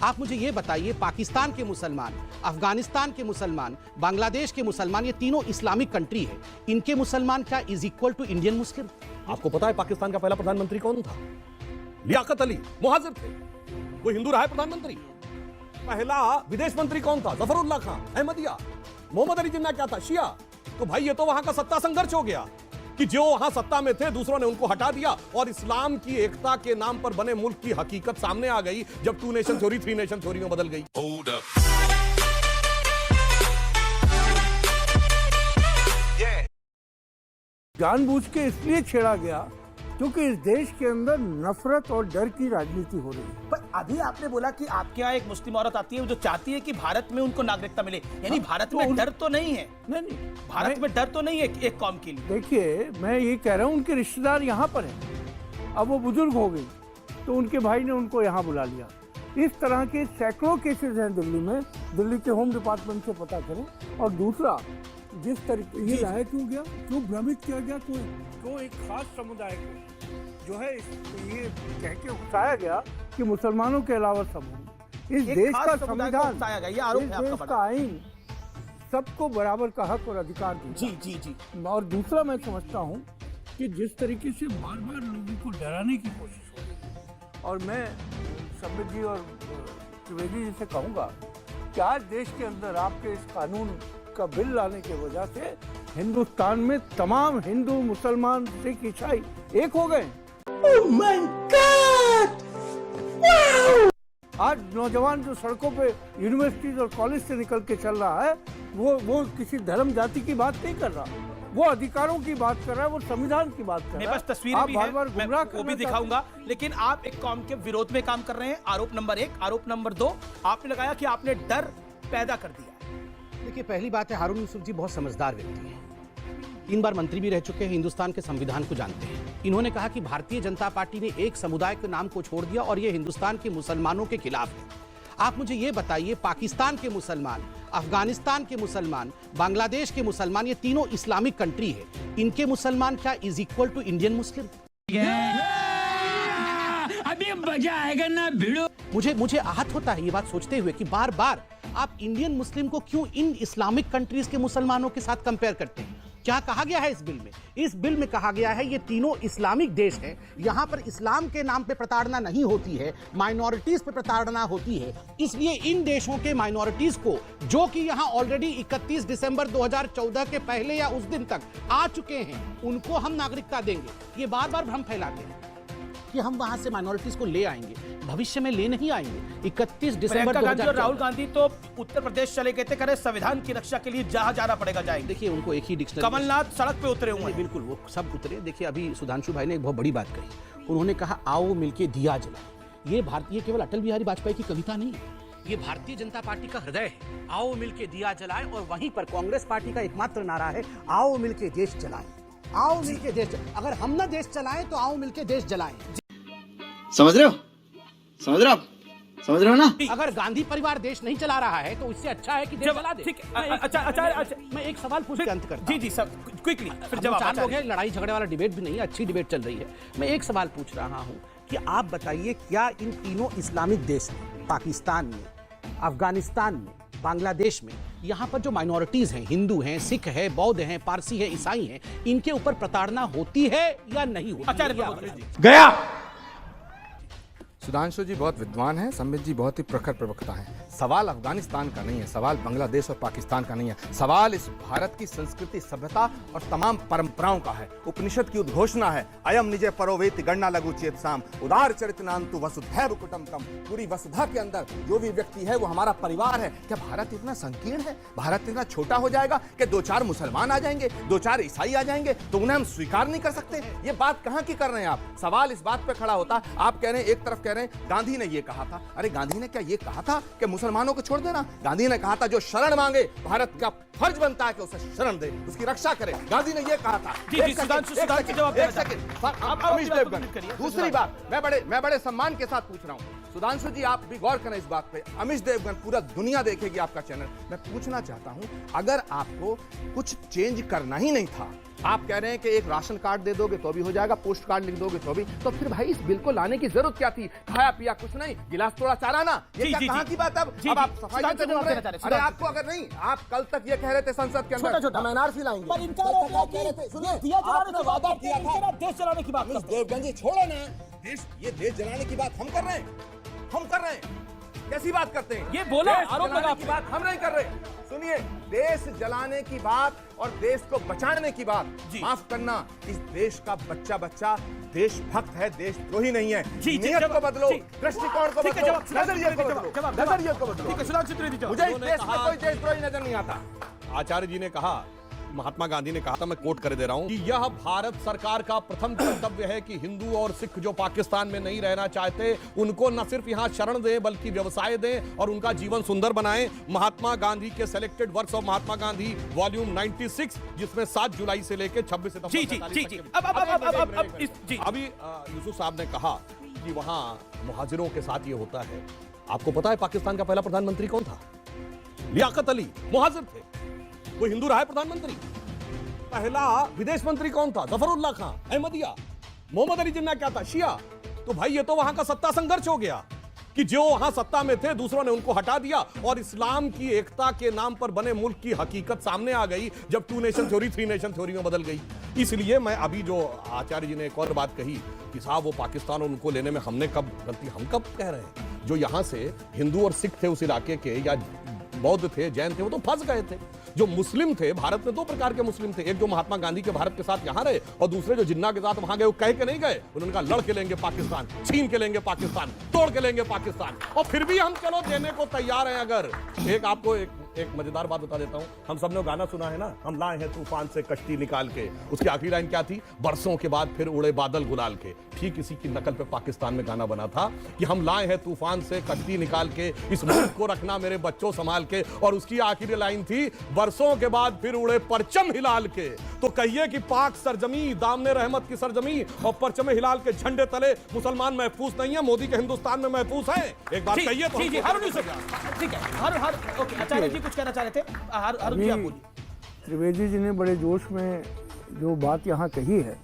आप मुझे ये बताइए, पाकिस्तान के मुसलमान, अफगानिस्तान के मुसलमान, बांग्लादेश के मुसलमान, ये तीनों इस्लामिक कंट्री है, इनके मुसलमान क्या is equal to Indian Muslim? आपको पता है पाकिस्तान का पहला प्रधानमंत्री कौन था? लियाकत अली मुहाजिर थे, वो हिंदू रहा है प्रधानमंत्री। पहला विदेश मंत्री कौन था? जफरुल्लाह खान, अहमदिया। मोहम्मद अली जिन्ना क्या था? शिया। तो भाई ये तो वहां का सत्ता संघर्ष हो गया कि जो वहां सत्ता में थे दूसरों ने उनको हटा दिया और इस्लाम की एकता के नाम पर बने मुल्क की हकीकत सामने आ गई जब 2 नेशन थ्योरी 3 नेशन थ्योरी में बदल गई। जानबूझ के इसलिए छेड़ा गया क्योंकि इस देश के अंदर नफरत और डर की राजनीति हो रही है। पर अभी आपने बोला कि आपके यहाँ एक मुस्लिम औरत आती है जो चाहती है कि भारत में उनको नागरिकता मिले, यानी भारत में डर तो नहीं है? नहीं, भारत में डर तो नहीं है एक कौम के लिए। देखिए, मैं ये कह रहा हूँ उनके रिश्तेदार यहाँ पर हैं। अब वो बुजुर्ग हो गई तो उनके भाई ने उनको यहाँ बुला लिया। इस तरह के सैकड़ों केसेस हैं दिल्ली में, दिल्ली के होम डिपार्टमेंट से पता करें। और दूसरा, जिस तरीके ये लाया क्यों गया, क्यों भ्रमित किया गया, तो एक खास समुदाय को जो है ये कह के उकसाया गया कि मुसलमानों के अलावा सब। इस देश का संविधान, इस देश का आइन सबको बराबर का हक और अधिकार देता है। जी जी जी। और दूसरा, मैं समझता हूँ कि जिस तरीके से बार बार लोगों को डराने की कोशिश हो रही है, और मैं संबित जी और त्रिवेदी जी से कहूँगा कि आज देश के अंदर आपके इस कानून का बिल लाने की वजह से हिंदुस्तान में तमाम हिंदू, मुसलमान, सिख, ईसाई एक हो गए। Oh my God! Wow! आज नौजवान जो सड़कों पे यूनिवर्सिटीज और कॉलेज से निकल के चल रहा है, वो किसी धर्म जाति की बात नहीं कर रहा, वो अधिकारों की बात कर रहा है, वो संविधान की बात कर रहा है। मेरे पास तस्वीरें भी हैं, मैं वो भी दिखाऊंगा। लेकिन आप एक कौम के विरोध में काम कर रहे हैं, आरोप नंबर 1। आरोप नंबर 2, आपने लगाया कि आपने डर पैदा कर दिया। देखिए, पहली बात है, हारून यूसुफ जी बहुत समझदार व्यक्ति हैं, 3 बार मंत्री भी रह चुके हैं, हिंदुस्तान के संविधान को जानते हैं। इन्होंने कहा कि भारतीय जनता पार्टी ने एक समुदाय के नाम को छोड़ दिया और ये हिंदुस्तान के मुसलमानों के खिलाफ है। आप मुझे ये बताइए, पाकिस्तान के मुसलमान, अफगानिस्तान के मुसलमान, बांग्लादेश के मुसलमान, ये तीनों इस्लामिक कंट्री है, इनके मुसलमान क्या is equal to Indian Muslim? अभी मजा आएगा ना भिड़ो। मुझे आहत होता है ये बात सोचते हुए कि बार बार आप इंडियन मुस्लिम को क्यों इन इस्लामिक कंट्रीज के मुसलमानों के साथ कंपेयर करते हैं। क्या कहा गया है इस बिल में? इस बिल में कहा गया है ये तीनों इस्लामिक देश हैं, यहां पर इस्लाम के नाम पे प्रताड़ना नहीं होती है, माइनॉरिटीज पे प्रताड़ना होती है। इसलिए इन देशों के माइनॉरिटीज को, जो कि यहां ऑलरेडी 31 दिसंबर 2014 के पहले या उस दिन तक आ चुके हैं, उनको हम नागरिकता देंगे। ये बार बार भ्रम फैलाते हैं कि हम वहां से माइनॉरिटीज को ले आएंगे, भविष्य में ले नहीं आएंगे। 31 दिसंबर 2014 और राहुल गांधी तो उत्तर प्रदेश चले गए थे, करे संविधान की रक्षा के लिए जहां जाना पड़ेगा जाएंगे। देखिए, उनको एक ही डिक्शनरी, कमलनाथ सड़क पे उतरे हुए हैं। बिल्कुल, वो सब उतरे। देखिए, अभी सुधांशु भाई ने एक बहुत बड़ी बात कही, उन्होंने कहा आओ मिलके दिया जलाएं। ये भारतीय, केवल अटल बिहारी वाजपेयी की कविता नहीं है, ये भारतीय जनता पार्टी का हृदय है। आओ मिलके दिया जलाएं। और वहीं पर कांग्रेस पार्टी का एकमात्र नारा है, आओ मिलके देश जलाएं। आओ मिलके देश, अगर हम ना देश चलाएं तो आओ मिलके देश जलाएं। समझ रहे हो? समझ रहे हो आप? समझ रहे हो ना? अगर गांधी परिवार देश नहीं चला रहा है तो इससे अच्छा है कि देश चला दे। ठीक है, अच्छा, मैं एक सवाल पूछ के अंत करता हूं। जी सब क्विकली, फिर जवाब। 4 लोग हैं, लड़ाई झगड़े वाला डिबेट भी नहीं है, अच्छी डिबेट चल रही है। मैं एक सवाल पूछ रहा हूं कि आप बताइए, क्या इन तीनों इस्लामिक देश में, पाकिस्तान में, अफगानिस्तान में, बांग्लादेश में, यहाँ पर जो माइनॉरिटीज हैं, हिंदू हैं, सिख है, बौद्ध हैं, पारसी है, ईसाई हैं, इनके ऊपर प्रताड़ना होती है या नहीं होती? गया। सुधांशु जी बहुत विद्वान हैं, संबित जी बहुत ही प्रखर प्रवक्ता हैं। सवाल अफगानिस्तान का नहीं है, सवाल बांग्लादेश और पाकिस्तान का नहीं है, सवाल इस भारत की संस्कृति, सभ्यता और तमाम परंपराओं का है। उपनिषद की उद्घोषणा है, अयम निजे परोवेति गणना लघु चेतसाम उदार चरितनांतु वसुधैव कुटुंबकम। पूरी वसुधा के अंदर जो भी व्यक्ति है वो हमारा परिवार है। क्या भारत इतना संकीर्ण है? भारत इतना छोटा हो जाएगा कि 2-4 मुसलमान आ जाएंगे, 2-4 ईसाई आ जाएंगे तो उन्हें हम स्वीकार नहीं कर सकते? ये बात कहाँ की कर रहे हैं आप? सवाल इस बात पर खड़ा होता, आप कह रहे हैं, एक तरफ कह रहे हैं गांधी ने ये कहा था। अरे गांधी ने क्या ये कहा था कि मुसलमानों को छोड़ देना? गांधी ने कहा था जो शरण मांगे भारत का फर्ज बनता है कि उसे शरण दे, उसकी रक्षा करे। गांधी ने ये कहा था। दूसरी बात, मैं बड़े सम्मान के साथ पूछ रहा हूं, सुधांशु जी आप भी गौर करें इस बात पे। अमिश देवगन, पूरा दुनिया देखेगी आपका चैनल। मैं पूछना चाहता हूं, अगर आपको कुछ चेंज करना ही नहीं था आप कह रहे हैं कि एक राशन कार्ड दे दोगे तो भी हो जाएगा, पोस्ट कार्ड लिख दोगे तो भी, तो फिर भाई इस बिल को लाने की जरूरत क्या थी? खाया पिया कुछ नहीं, गिलास थोड़ा चारा ना, ये जी, क्या जी, कहाँ जी। की बात? अब जी, आप जी। सफाई सुधांशु पे बोल जवाब रहे देना चाह हैं। रहे हैं, अरे आपको अगर नहीं, आप कल तक ये कह रहे थे संसद के अंदर छोटा-छोटा। हम एनआरसी लाएंगे, पर इनका आरोप है कि दिया जलाने की बात करते हैं, इनके बाद देश जलाने की बात करते हैं। देवगन जी छोड़ो ना, ये देश जलाने की बात हम कर रहे हैं, हम कर रहे हैं। कैसी बात करते हैं? ये बोला, देश आरोप जलाने लगा की बात हम नहीं कर रहे। सुनिए, देश जलाने की बात और देश को बचाने की बात, जी। माफ करना, इस देश का बच्चा बच्चा देशभक्त है, देशद्रोही नहीं है। जी, जी, नीयत को बदलो, जी। दृष्टिकोण को ठीक है, बदलो, जवाब, नजरिए को जवाब, बदलो, जवाब, नजरिए को बदलो। ठीक है, सुधांशु त्रिवेदी जवाब। मुझे इस देश में कोई देशद्रोही नजर नहीं आता। आचार्य जी ने कहा, महात्मा गांधी ने कहा था, मैं कोट कर दे रहा हूं कि यह भारत सरकार का प्रथम कर्तव्य है कि हिंदू और सिख जो पाकिस्तान में नहीं रहना चाहते उनको न सिर्फ यहां शरण दें बल्कि व्यवसाय दें और उनका जीवन सुंदर बनाएं। महात्मा गांधी के selected works of Mahatma Gandhi volume 96, जिसमें 7 जुलाई से लेकर 26 सितंबर जी, जी, 47 जी, तक जी। के- अब जी। अभी यूसुफ साहब ने कहा कि वहां मुहाजिरों के साथ ये होता है। आपको पता है पाकिस्तान का पहला प्रधानमंत्री कौन था? लियाकत अली मुहाजिर थे, वो हिंदू रहा है प्रधानमंत्री। पहला विदेश मंत्री कौन था? जफरुल्लाह खान, अहमदिया। मोहम्मद अली जिन्ना क्या था? शिया। तो भाई ये तो वहां का सत्ता संघर्ष हो गया कि जो वहां सत्ता में थे दूसरों ने उनको हटा दिया और इस्लाम की एकता के नाम पर बने मुल्क की हकीकत सामने आ गई जब 2 नेशन थ्योरी 3 नेशन थ्योरी में बदल गई। इसलिए मैं अभी जो आचार्य जी ने एक और बात कही कि साहब वो पाकिस्तान और उनको लेने में हमने कब गलती, हम कब कह रहे हैं? जो यहां से हिंदू और सिख थे उस इलाके के या बौद्ध थे, जैन थे, वो तो फंस गए थे। जो मुस्लिम थे, भारत में 2 प्रकार के मुस्लिम थे, एक जो महात्मा गांधी के भारत के साथ यहां रहे और दूसरे जो जिन्ना के साथ वहां गए, वो कह के नहीं गए, उन्होंने कहा लड़ के लेंगे पाकिस्तान, छीन के लेंगे पाकिस्तान, तोड़ के लेंगे पाकिस्तान, और फिर भी हम चलो देने को तैयार हैं। अगर एक आपको एक मजेदार बात बता देता हूं, हम सबने गाना सुना है ना, हम लाए हैं तूफान से कश्ती निकाल के, उसकी आखिरी लाइन क्या थी? बरसों के बाद फिर उड़े बादल गुलाल के। ठीक इसी की नकल पे पाकिस्तान में गाना बना था कि हम लाए हैं तूफान से कश्ती निकाल के, इस मुल्क को रखना मेरे बच्चों संभाल के, और उसकी आखिरी लाइन थी बरसों के बाद फिर उड़े परचम हिलाल के। तो कहिए कि पाक सरजमी, दामने रहमत की सरजमी और परचम हिलाल के झंडे तले मुसलमान महफूज नहीं है, मोदी के हिंदुस्तान में महफूज है। एक बात कहिए तो जी, जी, हमको हारून यूसुफ, ठीक है, हर ओके, आचार्य जी कुछ कहना चाह रहे थे? हारून जी आप अभी बोलिए। त्रिवेदी जी ने बड़े जोश में जो बात यहाँ कही है